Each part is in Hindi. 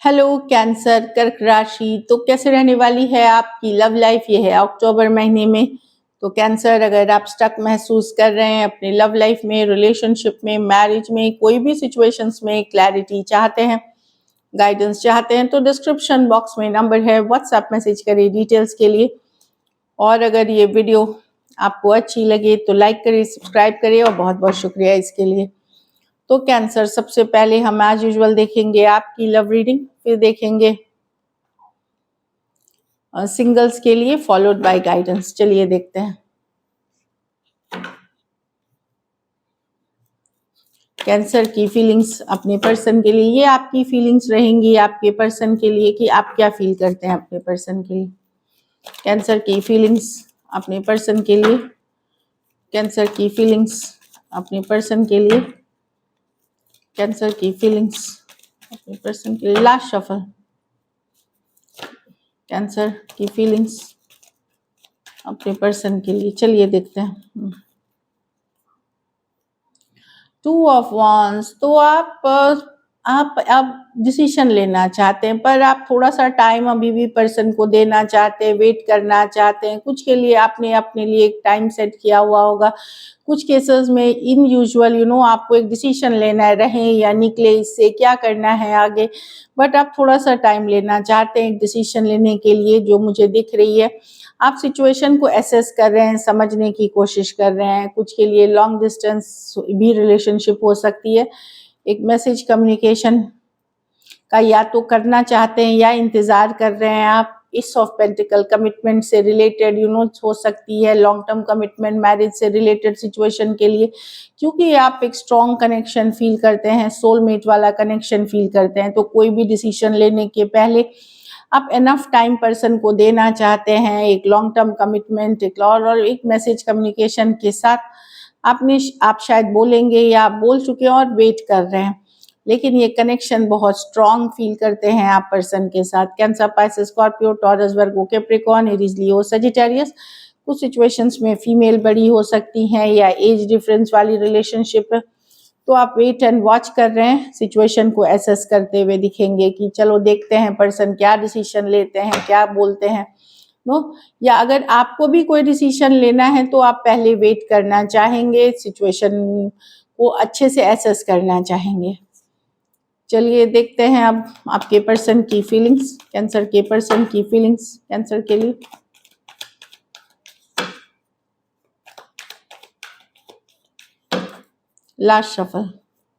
हेलो कैंसर कर्क राशि। तो कैसे रहने वाली है आपकी लव लाइफ, ये है अक्टूबर महीने में। तो कैंसर, अगर आप स्टक महसूस कर रहे हैं अपने लव लाइफ में, रिलेशनशिप में, मैरिज में, कोई भी सिचुएशंस में क्लैरिटी चाहते हैं, गाइडेंस चाहते हैं, तो डिस्क्रिप्शन बॉक्स में नंबर है, व्हाट्सएप मैसेज करिए डिटेल्स के लिए। और अगर ये वीडियो आपको अच्छी लगे तो लाइक करिए, सब्सक्राइब करिए, और बहुत बहुत शुक्रिया इसके लिए। तो कैंसर, सबसे पहले हम एज यूजुअल देखेंगे आपकी लव रीडिंग, फिर देखेंगे सिंगल्स के लिए, फॉलोड बाय गाइडेंस। चलिए देखते हैं कैंसर की फीलिंग्स अपने पर्सन के लिए। ये आपकी फीलिंग्स रहेंगी आपके पर्सन के लिए कि आप क्या फील करते हैं अपने पर्सन के लिए। कैंसर की फीलिंग्स अपने पर्सन के लिए, कैंसर की फीलिंग्स अपने पर्सन के लिए, कैंसर की फीलिंग्स अपने पर्सन के लिए। लास्ट शफल, कैंसर की फीलिंग्स अपने पर्सन के लिए। चलिए देखते हैं। 2 ऑफ वांड्स। तो आप अब डिसीजन लेना चाहते हैं, पर आप थोड़ा सा टाइम अभी भी पर्सन को देना चाहते हैं, वेट करना चाहते हैं। कुछ के लिए आपने अपने लिए एक टाइम सेट किया हुआ होगा। कुछ केसेस में इन यूजुअल आपको एक डिसीजन लेना है, रहें या निकले, इससे क्या करना है आगे। बट आप थोड़ा सा टाइम लेना चाहते हैं एक डिसीजन लेने के लिए, जो मुझे दिख रही है। आप सिचुएशन को एसेस कर रहे हैं, समझने की कोशिश कर रहे हैं। कुछ के लिए लॉन्ग डिस्टेंस भी रिलेशनशिप हो सकती है। एक मैसेज कम्युनिकेशन का या तो करना चाहते हैं या इंतज़ार कर रहे हैं आप। इस ऑफ पेंटिकल कमिटमेंट से रिलेटेड हो सकती है, लॉन्ग टर्म कमिटमेंट, मैरिज से रिलेटेड सिचुएशन के लिए, क्योंकि आप एक स्ट्रॉन्ग कनेक्शन फील करते हैं, सोलमेट वाला कनेक्शन फील करते हैं। तो कोई भी डिसीजन लेने के पहले आप एनफ टाइम पर्सन को देना चाहते हैं, एक लॉन्ग टर्म कमिटमेंट, एक और एक मैसेज कम्युनिकेशन के साथ आप शायद बोलेंगे या आप बोल चुके हैं और वेट कर रहे हैं। लेकिन ये कनेक्शन बहुत स्ट्रॉन्ग फील करते हैं आप पर्सन के साथ। कैंसर, पाइसेस, स्कॉर्पियो, टॉरस, वर्गो, कैप्रिकॉर्न, एरीज, लियो, सजिटेरियस। कुछ सिचुएशंस में फीमेल बड़ी हो सकती हैं या एज डिफरेंस वाली रिलेशनशिप है। तो आप वेट एंड वॉच कर रहे हैं, सिचुएशन को एसेस करते हुए दिखेंगे कि चलो देखते हैं पर्सन क्या डिसीजन लेते हैं, क्या बोलते हैं। नो, या अगर आपको भी कोई डिसीजन लेना है तो आप पहले वेट करना चाहेंगे, सिचुएशन को अच्छे से एसेस करना चाहेंगे। चलिए देखते हैं अब आपके पर्सन की फीलिंग्स, कैंसर के पर्सन की फीलिंग्स कैंसर के लिए। लास्ट शफल,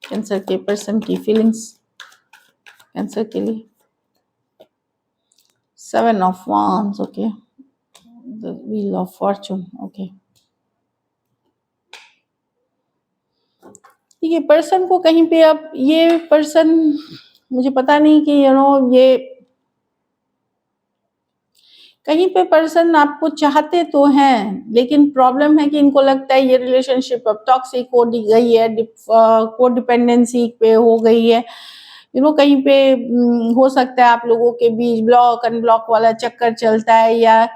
कैंसर के पर्सन की फीलिंग्स कैंसर के लिए। 7 of wands, okay. The wheel of Fortune, okay. ये पर्सन को कहीं पे, अब ये पर्सन, मुझे पता नहीं कि ये कहीं पे पर्सन आपको चाहते तो हैं, लेकिन प्रॉब्लम है कि इनको लगता है ये रिलेशनशिप अब टॉक्सिक हो गई है, को डिपेंडेंसी पे हो गई है। कहीं पे हो सकता है आप लोगों के बीच ब्लॉक अनब्लॉक वाला चक्कर चलता है, या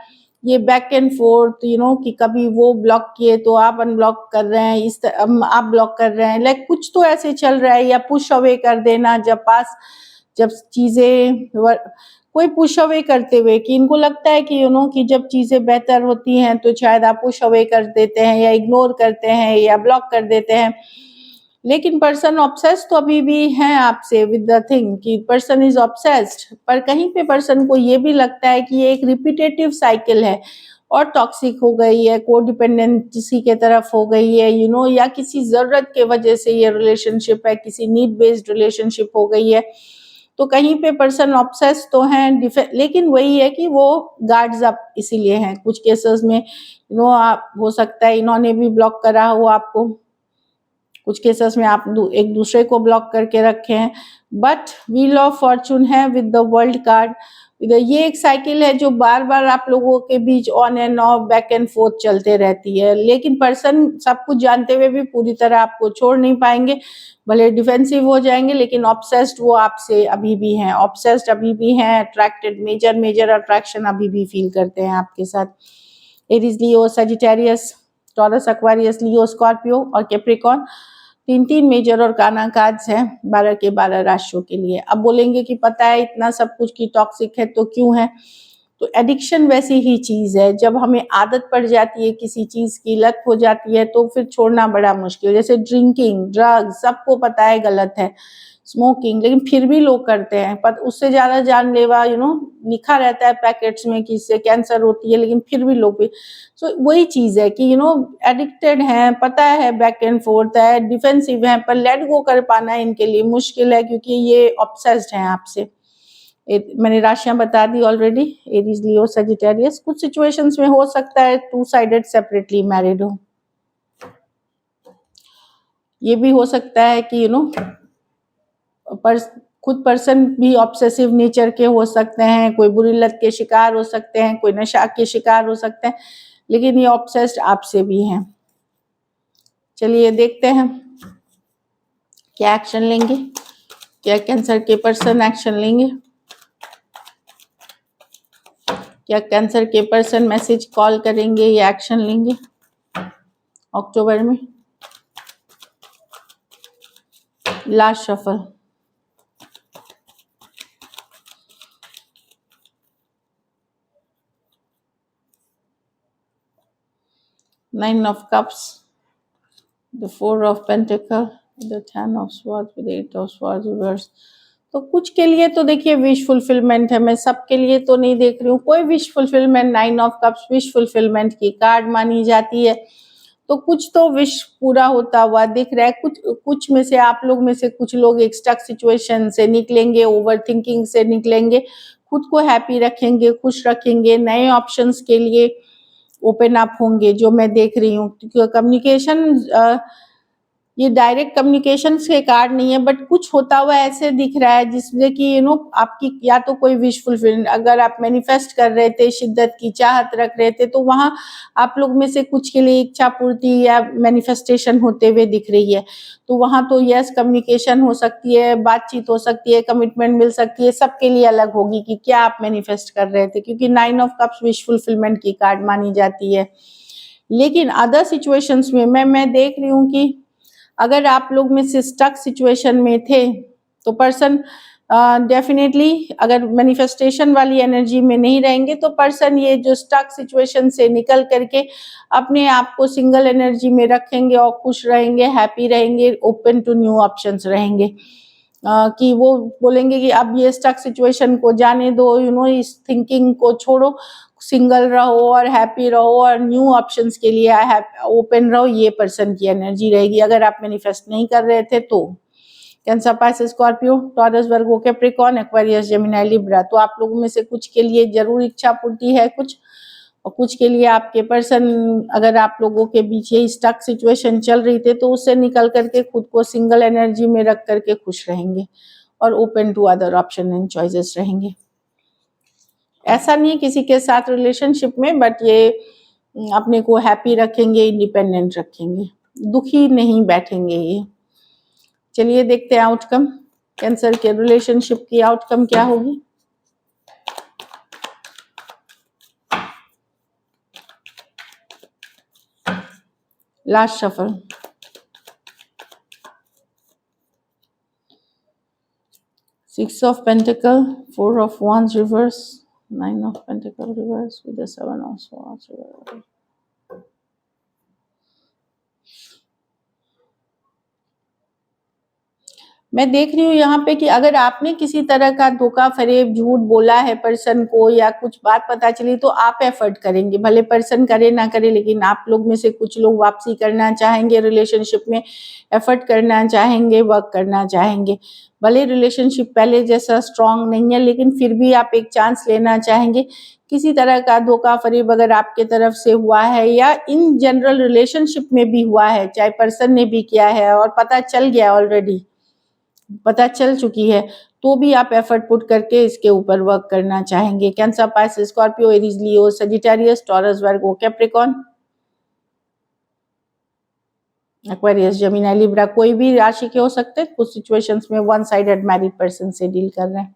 ये बैक एंड फोर्थ कि कभी वो ब्लॉक किए तो आप अनब्लॉक कर रहे हैं, आप ब्लॉक कर रहे हैं, लाइक कुछ तो ऐसे चल रहा है। या पुश अवे कर देना, जब चीजें कोई पुश अवे करते हुए, कि इनको लगता है कि कि जब चीजें बेहतर होती हैं तो शायद आप पुश अवे कर देते हैं या इग्नोर करते हैं या ब्लॉक कर देते हैं। लेकिन पर्सन ऑब्सेस्ड तो अभी भी है आपसे विद द थिंग, कि पर्सन इज ऑब्सेस्ड। पर कहीं पे पर्सन को ये भी लगता है कि ये एक रिपीटेटिव साइकिल है और टॉक्सिक हो गई है, को डिपेंडेंसी के तरफ हो गई है, या किसी जरूरत के वजह से ये रिलेशनशिप है, किसी नीड बेस्ड रिलेशनशिप हो गई है। तो कहीं पे पर्सन ऑब्सेस तो हैं, लेकिन वही है कि वो गार्ड्स अप इसीलिए हैं। कुछ केसेस में आप हो सकता है इन्होंने भी ब्लॉक करा हो आपको, कुछ केसेस में आप एक दूसरे को ब्लॉक करके रखे हैं। बट व्हील ऑफ फॉर्चून है विद द वर्ल्ड कार्ड। ये एक साइकिल है जो बार बार आप लोगों के बीच on and off, back and forth चलते रहती है। लेकिन पर्सन सब कुछ जानते हुए भी पूरी तरह आपको छोड़ नहीं पाएंगे, भले डिफेंसिव हो जाएंगे, लेकिन ऑब्सेस्ड वो आपसे अभी भी हैं, ऑब्सेस्ड अभी भी हैं, अट्रैक्टेड, मेजर अट्रैक्शन अभी भी फील करते हैं आपके साथ। एरीज, लियो, सजिटेरियस, टॉरस, एक्वारियस, लियो, स्कॉर्पियो और कैप्रिकॉर्न। 3 मेजर और काना कार्ड्स हैं 12 के 12 राशियों के लिए। अब बोलेंगे कि पता है इतना सब कुछ की टॉक्सिक है तो क्यों है? तो एडिक्शन वैसी ही चीज़ है, जब हमें आदत पड़ जाती है किसी चीज़ की, लत हो जाती है तो फिर छोड़ना बड़ा मुश्किल। जैसे ड्रिंकिंग, ड्रग्स, सबको पता है गलत है, स्मोकिंग, लेकिन फिर भी लोग करते हैं। पर उससे ज़्यादा जानलेवा लिखा रहता है पैकेट्स में कि इससे कैंसर होती है, लेकिन फिर भी लोग भी वही चीज़ है कि एडिक्टेड हैं, पता है बैक एंड फोर्थ है, डिफेंसिव हैं, पर लेट गो कर पाना इनके लिए मुश्किल है क्योंकि ये ऑब्सेस्ड हैं आपसे। मैंने राशियां बता दी ऑलरेडी, एरीज, लियो, सजिटेरियस। कुछ सिचुएशंस में हो सकता है 2 साइडेड सेपरेटली मैरिड हो। ये भी हो सकता है कि खुद पर्सन भी ऑब्सेसिव नेचर के हो सकते हैं, कोई बुरी लत के शिकार हो सकते हैं, कोई नशा के शिकार हो सकते हैं, लेकिन ये ऑब्सेस्ड आपसे भी हैं। चलिए देखते हैं क्या एक्शन लेंगे, क्या कैंसर के पर्सन एक्शन लेंगे, क्या कैंसर के पर्सन मैसेज कॉल करेंगे या एक्शन लेंगे अक्टूबर में। Last shuffle. Nine of Cups, the 4 of Pentacles, the 10 of Swords with 8 of Swords reverse। तो कुछ के लिए तो देखिए विश फुलफिलमेंट है, मैं सबके लिए तो नहीं देख रही हूँ कोई wish fulfilment. 9 of cups wish fulfilment की कार्ड मानी जाती है, तो कुछ तो विश पूरा होता हुआ दिख रहा है। कुछ में से आप लोग में से कुछ लोग एक स्टक सिचुएशन से निकलेंगे, ओवर थिंकिंग से निकलेंगे, खुद को हैप्पी रखेंगे, खुश रखेंगे, नए ऑप्शंस के लिए ओपन अप होंगे, जो मैं देख रही हूँ। कम्युनिकेशन, ये डायरेक्ट कम्युनिकेशन के कार्ड नहीं है, बट कुछ होता हुआ ऐसे दिख रहा है जिसमें कि आपकी या तो कोई विश फुलफिल, अगर आप मैनिफेस्ट कर रहे थे, शिद्दत की चाहत रख रहे थे, तो वहाँ आप लोग में से कुछ के लिए इच्छा पूर्ति या मैनिफेस्टेशन होते हुए दिख रही है। तो वहाँ तो यस कम्युनिकेशन हो सकती है, बातचीत हो सकती है, कमिटमेंट मिल सकती है, सबके लिए अलग होगी कि क्या आप मैनिफेस्ट कर रहे थे, क्योंकि 9 ऑफ कप्स विश फुलफिलमेंट की कार्ड मानी जाती है। लेकिन अदर सिचुएशंस में मैं देख रही हूँ कि अगर आप लोग में से स्टक सिचुएशन में थे तो पर्सन डेफिनेटली, अगर मैनिफेस्टेशन वाली एनर्जी में नहीं रहेंगे तो पर्सन ये जो स्टक सिचुएशन से निकल करके अपने आप को सिंगल एनर्जी में रखेंगे और खुश रहेंगे, हैप्पी रहेंगे, ओपन टू न्यू ऑप्शंस रहेंगे। कि वो बोलेंगे कि अब ये स्टक सिचुएशन को जाने दो, इस थिंकिंग को छोड़ो, सिंगल रहो और हैप्पी रहो और न्यू ऑप्शंस के लिए ओपन रहो। ये पर्सन की एनर्जी रहेगी अगर आप मैनिफेस्ट नहीं कर रहे थे तो। कैंसर, पाइसेस, स्कॉर्पियो, टॉरस, वर्गो, कैप्रिकॉर्न, एक्वेरियस, जेमिनी, लिब्रा। तो आप लोगों में से कुछ के लिए जरूर इच्छा पूर्ति है कुछ, और कुछ के लिए आपके पर्सन, अगर आप लोगों के बीच ये स्टक सिचुएशन चल रही थी तो उससे निकल करके खुद को सिंगल एनर्जी में रख करके खुश रहेंगे और open to other option and choices रहेंगे। ऐसा नहीं है किसी के साथ रिलेशनशिप में, बट ये अपने को हैप्पी रखेंगे, इंडिपेंडेंट रखेंगे, दुखी नहीं बैठेंगे ये। चलिए देखते हैं आउटकम, कैंसर के रिलेशनशिप की आउटकम क्या होगी। Last shuffle. Six of Pentacles, 4 of Wands reverse, 9 of Pentacles reverse with the 7 of Swords reverse। मैं देख रही हूँ यहाँ पे कि अगर आपने किसी तरह का धोखा फरेब झूठ बोला है पर्सन को या कुछ बात पता चली तो आप एफर्ट करेंगे, भले पर्सन करे ना करे, लेकिन आप लोग में से कुछ लोग वापसी करना चाहेंगे, रिलेशनशिप में एफर्ट करना चाहेंगे, वर्क करना चाहेंगे। भले रिलेशनशिप पहले जैसा स्ट्रांग नहीं है, लेकिन फिर भी आप एक चांस लेना चाहेंगे। किसी तरह का धोखा फरेब अगर आपके तरफ से हुआ है या इन जनरल रिलेशनशिप में भी हुआ है, चाहे पर्सन ने भी किया है और पता चल गया, ऑलरेडी पता चल चुकी है, तो भी आप एफर्ट पुट करके इसके ऊपर वर्क करना चाहेंगे। कैंसर, पाइसेस, स्कॉर्पियो, एरीज, लियो, सजिटेरियस, टॉरस, वर्गो, कैप्रिकॉर्न, एक्वेरियस, जेमिनी, लिब्रा, कोई भी राशि के हो सकते हैं। कुछ सिचुएशंस में वन साइडेड मैरिड पर्सन से डील कर रहे हैं।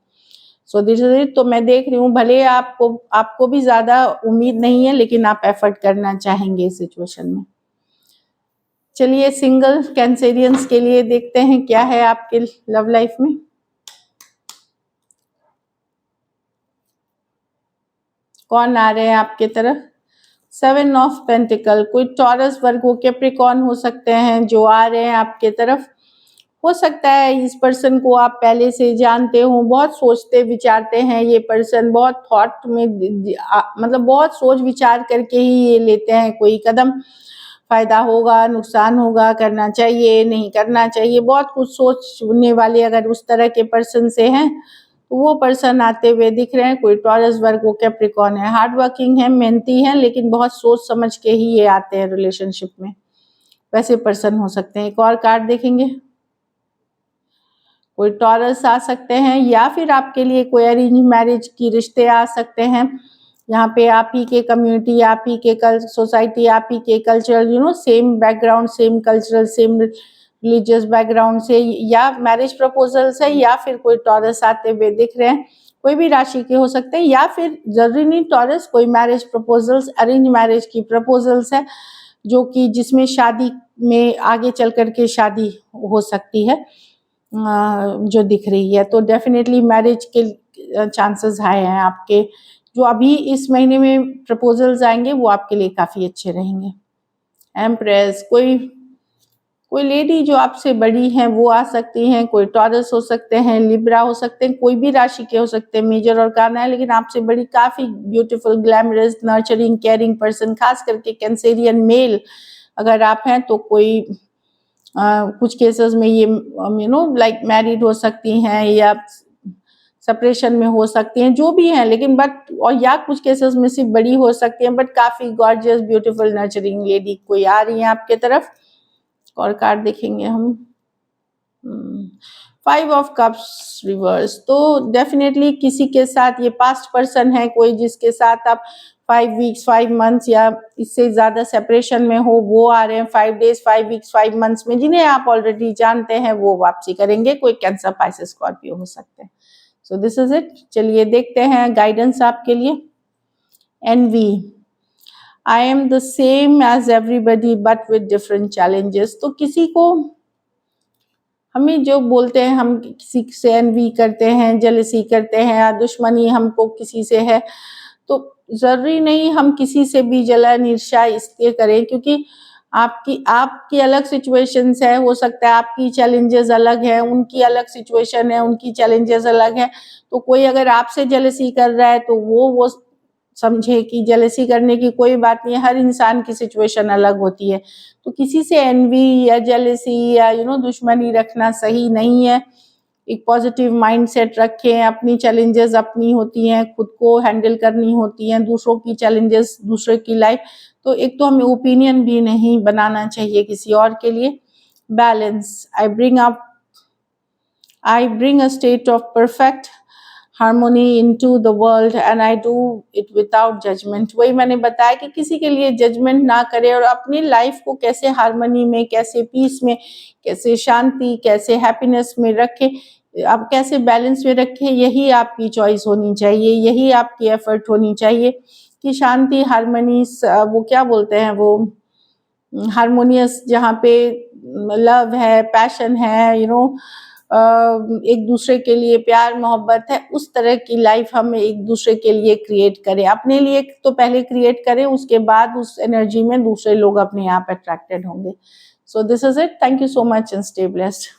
So this is it. तो मैं देख रही हूँ भले आपको भी ज्यादा उम्मीद नहीं है, लेकिन आप एफर्ट करना चाहेंगे इस सिचुएशन में। चलिए सिंगल कैंसेरियंस के लिए देखते हैं क्या है आपके लव लाइफ में। कौन आ रहे हैं आपके तरफ? 7 ऑफ पेंटिकल, कोई टॉरस, वर्गो, कैप्रिकॉर्न हो सकते हैं जो आ रहे हैं आपके तरफ। हो सकता है इस पर्सन को आप पहले से जानते हो, बहुत सोचते विचारते हैं ये पर्सन, बहुत थॉट में मतलब बहुत सोच विचार करके ही ये लेते हैं कोई कदम। फायदा होगा, नुकसान होगा, करना चाहिए, नहीं करना चाहिए, बहुत कुछ सोचने वाले अगर उस तरह के पर्सन से हैं तो वो पर्सन आते हुए दिख रहे हैं। कोई टॉरस, वर्गो, कैप्रिकॉर्न है, हार्ड वर्किंग है, मेहनती है, लेकिन बहुत सोच समझ के ही ये आते हैं रिलेशनशिप में। वैसे पर्सन हो सकते हैं। एक और कार्ड देखेंगे। कोई टॉरस आ सकते हैं या फिर आपके लिए कोई अरेंज मैरिज की रिश्ते आ सकते हैं। यहाँ पे आप ही के कम्युनिटी, आप ही के सोसाइटी, आप ही के cultural same background, same cultural, same religious background से या मैरिज प्रपोजल्स है या फिर कोई टॉरस आते हुए दिख रहे हैं। कोई भी राशि के हो सकते हैं या फिर जरूरी नहीं टॉरस, कोई मैरिज प्रपोजल्स, अरेंज मैरिज की प्रपोजल्स है जो कि जिसमें शादी में आगे चल करके शादी हो सकती है जो दिख रही है। तो डेफिनेटली मैरिज के चांसेस हाई हैं आपके। जो अभी इस महीने में प्रपोजल्स आएंगे वो आपके लिए काफ़ी अच्छे रहेंगे। एम्प्रेस, कोई लेडी जो आपसे बड़ी हैं वो आ सकती हैं, कोई टॉरस हो सकते हैं, लिब्रा हो सकते हैं, कोई भी राशि के हो सकते हैं, मेजर और काना है, लेकिन आपसे बड़ी काफ़ी beautiful, glamorous, nurturing, caring person, खास करके कैंसेरियन मेल अगर आप हैं तो कोई कुछ केसेस में ये लाइक मैरिड हो सकती हैं या सेपरेशन में हो सकती हैं, जो भी हैं, लेकिन बट और या कुछ केसेस में सिर्फ बड़ी हो सकती हैं, बट काफ़ी गॉर्जियस, ब्यूटीफुल, नर्चरिंग लेडी कोई आ रही है आपके तरफ। और कार्ड देखेंगे हम। 5 ऑफ कप्स रिवर्स, तो डेफिनेटली किसी के साथ ये पास्ट पर्सन है, कोई जिसके साथ आप 5 वीक्स, 5 मंथ्स या इससे ज़्यादा सेपरेशन में हो, वो आ रहे हैं 5 डेज, 5 वीक्स, 5 मंथ्स में। जिन्हें आप ऑलरेडी जानते हैं वो वापसी करेंगे। कोई कैंसर, पाइसेस, स्कॉर्पियो हो सकते हैं। So this is it. चलिए देखते हैं गाइडेंस आपके लिए। Envy, I am the same as everybody but with different challenges. तो किसी को हमें जो बोलते हैं, हम किसी से एनवी करते हैं, जेलसी करते हैं या दुश्मनी हमको किसी से है, तो जरूरी नहीं हम किसी से भी जलन, ईर्ष्या इसलिए करें क्योंकि आपकी अलग सिचुएशंस है। हो सकता है आपकी चैलेंजेस अलग है, उनकी अलग सिचुएशन है, उनकी चैलेंजेस अलग है। तो कोई अगर आपसे जेलसी कर रहा है तो वो समझे कि जेलसी करने की कोई बात नहीं है। हर इंसान की सिचुएशन अलग होती है, तो किसी से एनवी या जेलसी या दुश्मनी रखना सही नहीं है। एक पॉजिटिव माइंडसेट रखें। अपनी चैलेंजेस अपनी होती हैं, खुद को हैंडल करनी होती हैं, दूसरों की चैलेंजेस, दूसरे की लाइफ। तो एक तो हमें ओपिनियन भी नहीं बनाना चाहिए किसी और के लिए। Balance, I bring a state of perfect harmony into the world and I do it without judgement. वही मैंने बताया कि किसी के लिए जजमेंट ना करें और अपनी लाइफ को कैसे हार्मनी में, कैसे पीस में, कैसे शांति, कैसे हैप्पीनेस में रखें, आप कैसे बैलेंस में रखें, यही आपकी चॉइस होनी चाहिए, यही आपकी एफर्ट होनी चाहिए कि शांति, हार्मनी, वो क्या बोलते हैं वो हारमोनियस, जहाँ पे लव है, पैशन है, एक दूसरे के लिए प्यार मोहब्बत है, उस तरह की लाइफ हम एक दूसरे के लिए क्रिएट करें। अपने लिए तो पहले क्रिएट करें, उसके बाद उस एनर्जी में दूसरे लोग अपने आप अट्रैक्टेड होंगे। सो this is it. Thank you so much and stay blessed.